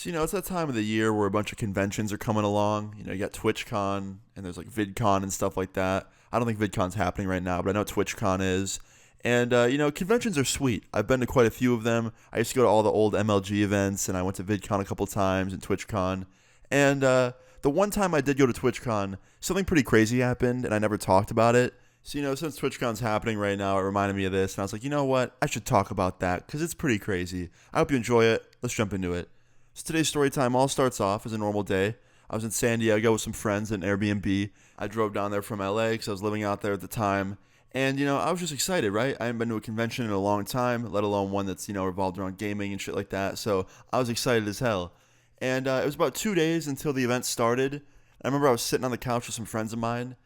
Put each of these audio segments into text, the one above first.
So, it's that time of the year where a bunch of conventions are coming along. You got TwitchCon and there's like VidCon and stuff like that. I don't think VidCon's happening right now, but I know TwitchCon is. And, conventions are sweet. I've been to quite a few of them. I used to go to all the old MLG events, and I went to VidCon a couple times and TwitchCon. And the one time I did go to TwitchCon, something pretty crazy happened, and I never talked about it. So, since TwitchCon's happening right now, it reminded me of this, and I was like, you know what? I should talk about that, because it's pretty crazy. I hope you enjoy it. Let's jump into it. So today's story time all starts off as a normal day. I was in San Diego with some friends at an Airbnb. I drove down there from LA because I was living out there at the time. And, I was just excited, right? I hadn't been to a convention in a long time, let alone one that's, revolved around gaming and shit like that. So I was excited as hell. And it was about 2 days until the event started. I remember I was sitting on the couch with some friends of mine.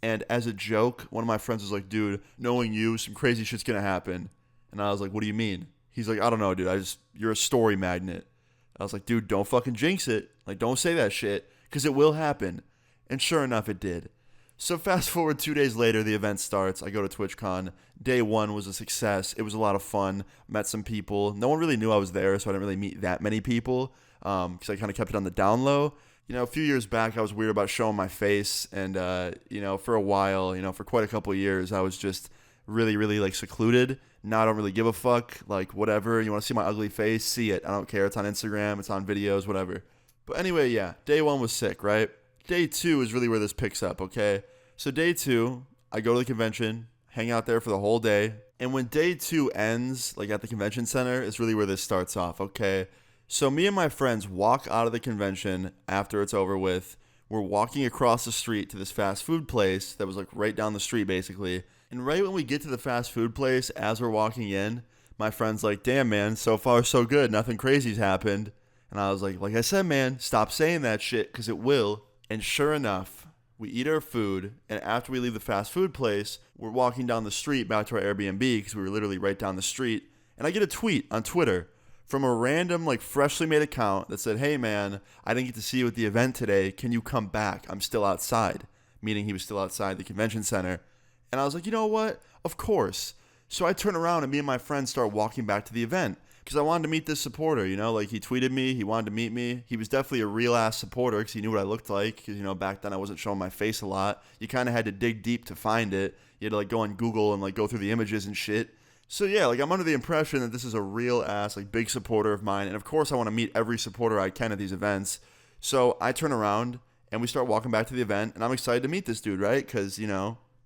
And as a joke, one of my friends was like, dude, knowing you, some crazy shit's going to happen. And I was like, what do you mean? He's like, I don't know, dude. You're a story magnet. I was like, dude, don't fucking jinx it. Like, don't say that shit, because it will happen. And sure enough, it did. So fast forward 2 days later, the event starts. I go to TwitchCon. Day one was a success. It was a lot of fun. Met some people. No one really knew I was there, so I didn't really meet that many people, because I kind of kept it on the down low. A few years back, I was weird about showing my face, and, for a while, for quite a couple of years, I was just really, really, like, secluded. Now I don't really give a fuck. Like, whatever. You want to see my ugly face? See it. I don't care. It's on Instagram. It's on videos, whatever. But anyway, yeah. Day one was sick, right? Day two is really where this picks up, okay? So day two, I go to the convention, hang out there for the whole day. And when day two ends, like at the convention center, is really where this starts off, okay? So me and my friends walk out of the convention after it's over with. We're walking across the street to this fast food place that was like right down the street, basically. And right when we get to the fast food place, as we're walking in, my friend's like, damn, man, so far so good. Nothing crazy's happened. And I was like I said, man, stop saying that shit, because it will. And sure enough, we eat our food. And after we leave the fast food place, we're walking down the street back to our Airbnb, because we were literally right down the street. And I get a tweet on Twitter from a random, like, freshly made account that said, hey, man, I didn't get to see you at the event today. Can you come back? I'm still outside. Meaning he was still outside the convention center. And I was like, you know what? Of course. So I turn around and me and my friends start walking back to the event because I wanted to meet this supporter, like he tweeted me, he wanted to meet me. He was definitely a real ass supporter because he knew what I looked like because, back then I wasn't showing my face a lot. You kind of had to dig deep to find it. You had to like go on Google and like go through the images and shit. So yeah, like I'm under the impression that this is a real ass, like big supporter of mine. And of course I want to meet every supporter I can at these events. So I turn around and we start walking back to the event and I'm excited to meet this dude, right? Because,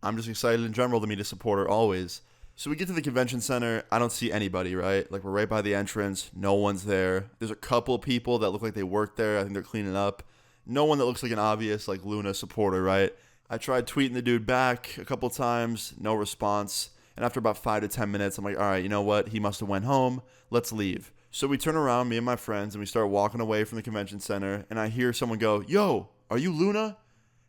I'm just excited in general to meet a supporter always. So we get to the convention center. I don't see anybody, right? Like we're right by the entrance. No one's there. There's a couple people that look like they work there. I think they're cleaning up. No one that looks like an obvious like Luna supporter, right? I tried tweeting the dude back a couple times. No response. And after about 5 to 10 minutes, I'm like, all right, you know what? He must have went home. Let's leave. So we turn around, me and my friends, and we start walking away from the convention center. And I hear someone go, yo, are you Luna?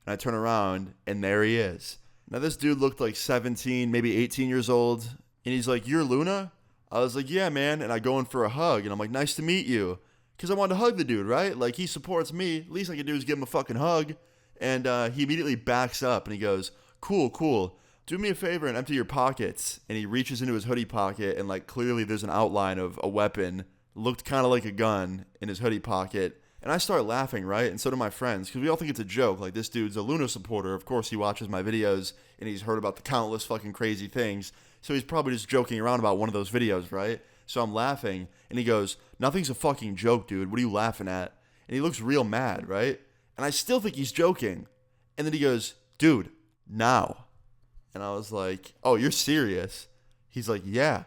And I turn around, and there he is. Now, this dude looked like 17, maybe 18 years old. And he's like, you're Luna? I was like, yeah, man. And I go in for a hug. And I'm like, nice to meet you. Because I wanted to hug the dude, right? Like, he supports me. Least I can do is give him a fucking hug. And he immediately backs up. And he goes, cool. Do me a favor and empty your pockets. And he reaches into his hoodie pocket. And, like, clearly there's an outline of a weapon. Looked kind of like a gun in his hoodie pocket. And I start laughing, right? And so do my friends, because we all think it's a joke. Like, this dude's a Luna supporter. Of course, he watches my videos, and he's heard about the countless fucking crazy things. So he's probably just joking around about one of those videos, right? So I'm laughing, and he goes, nothing's a fucking joke, dude. What are you laughing at? And he looks real mad, right? And I still think he's joking. And then he goes, dude, now. And I was like, oh, you're serious? He's like, yeah.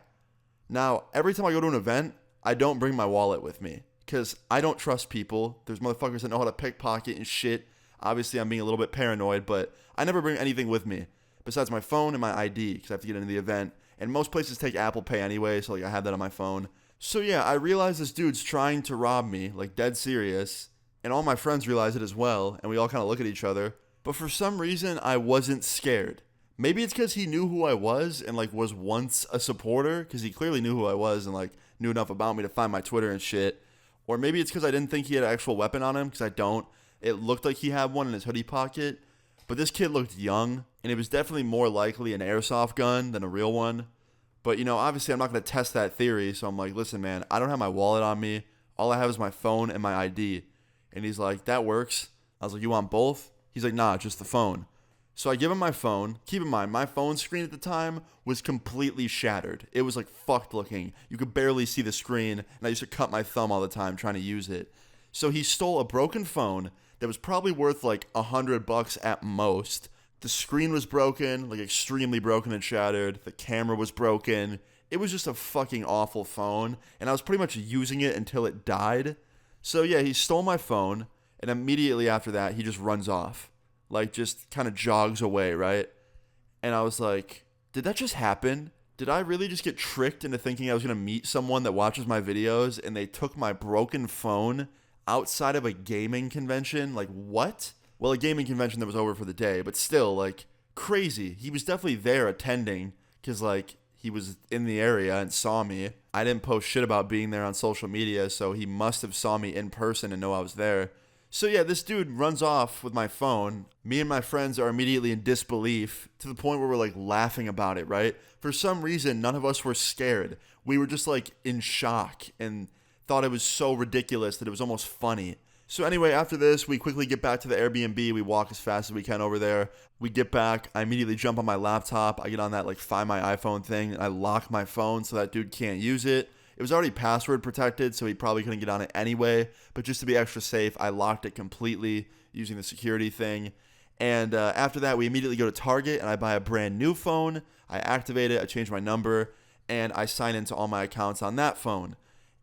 Now, every time I go to an event, I don't bring my wallet with me. Because I don't trust people. There's motherfuckers that know how to pickpocket and shit. Obviously, I'm being a little bit paranoid, but I never bring anything with me besides my phone and my ID because I have to get into the event. And most places take Apple Pay anyway, so like I have that on my phone. So yeah, I realize this dude's trying to rob me, like dead serious. And all my friends realize it as well, and we all kind of look at each other. But for some reason, I wasn't scared. Maybe it's because he knew who I was and like was once a supporter, because he clearly knew who I was and like knew enough about me to find my Twitter and shit. Or maybe it's because I didn't think he had an actual weapon on him, because I don't. It looked like he had one in his hoodie pocket. But this kid looked young, and it was definitely more likely an airsoft gun than a real one. But, obviously I'm not going to test that theory, so I'm like, listen, man, I don't have my wallet on me. all I have is my phone and my ID. And he's like, that works. I was like, you want both? He's like, nah, just the phone. So I give him my phone. Keep in mind, my phone screen at the time was completely shattered. It was like fucked looking. You could barely see the screen, and I used to cut my thumb all the time trying to use it. So he stole a broken phone that was probably worth like $100 at most. The screen was broken, like extremely broken and shattered. The camera was broken. It was just a fucking awful phone, and I was pretty much using it until it died. So yeah, he stole my phone, and immediately after that, he just runs off. Like, just kind of jogs away, right? And I was like, did that just happen? Did I really just get tricked into thinking I was going to meet someone that watches my videos, and they took my broken phone outside of a gaming convention? Like, what? Well, a gaming convention that was over for the day, but still, like, crazy. He was definitely there attending, because, like, he was in the area and saw me. I didn't post shit about being there on social media, so he must have saw me in person and know I was there. So yeah, this dude runs off with my phone. Me and my friends are immediately in disbelief to the point where we're like laughing about it, right? For some reason, none of us were scared. We were just like in shock and thought it was so ridiculous that it was almost funny. So anyway, after this, we quickly get back to the Airbnb. We walk as fast as we can over there. We get back. I immediately jump on my laptop. I get on that like Find My iPhone thing. And I lock my phone so that dude can't use it. It was already password protected, so he probably couldn't get on it anyway. But just to be extra safe, I locked it completely using the security thing. And after that, we immediately go to Target, and I buy a brand new phone. I activate it, I change my number, and I sign into all my accounts on that phone.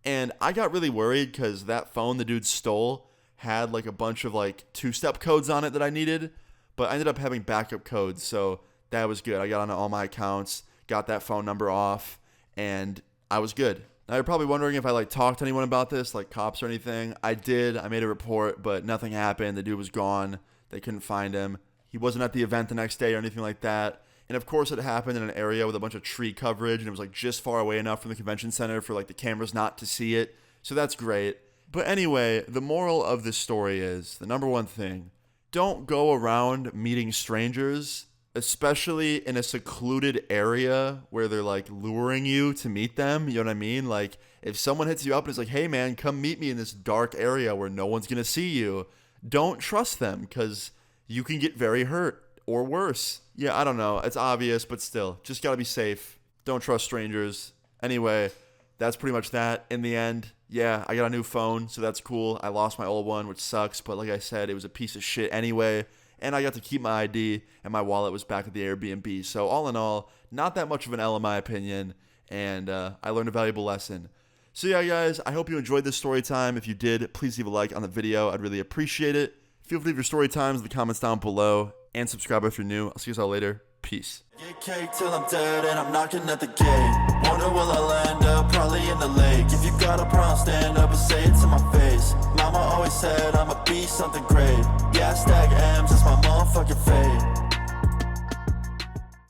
And I got really worried because that phone the dude stole had like a bunch of like two-step codes on it that I needed. But I ended up having backup codes, so that was good. I got onto all my accounts, got that phone number off, and I was good. Now, you're probably wondering if I, like, talked to anyone about this, like cops or anything. I did. I made a report, but nothing happened. The dude was gone. They couldn't find him. He wasn't at the event the next day or anything like that. And, of course, it happened in an area with a bunch of tree coverage, and it was, like, just far away enough from the convention center for, like, the cameras not to see it. So that's great. But anyway, the moral of this story is, the number one thing, don't go around meeting strangers, especially in a secluded area where they're like luring you to meet them. You know what I mean? Like, if someone hits you up and is like, hey man, come meet me in this dark area where no one's going to see you, don't trust them because you can get very hurt or worse. Yeah, I don't know. It's obvious, but still, just got to be safe. Don't trust strangers. Anyway, that's pretty much that. In the end, yeah, I got a new phone, so that's cool. I lost my old one, which sucks, but like I said, it was a piece of shit anyway. And I got to keep my ID, and my wallet was back at the Airbnb. So all in all, not that much of an L in my opinion, and I learned a valuable lesson. So yeah, guys, I hope you enjoyed this story time. If you did, please leave a like on the video. I'd really appreciate it. Feel free to leave your story times in the comments down below, and subscribe if you're new. I'll see you all later. Peace. Get cake till I'm dead and I'm knocking at the gate. Wonder will I land up, probably in the lake. If you got a problem, stand up and say it to my face. Mama always said I'ma be something great. Yeah, I stack M's, that's my motherfucking fate.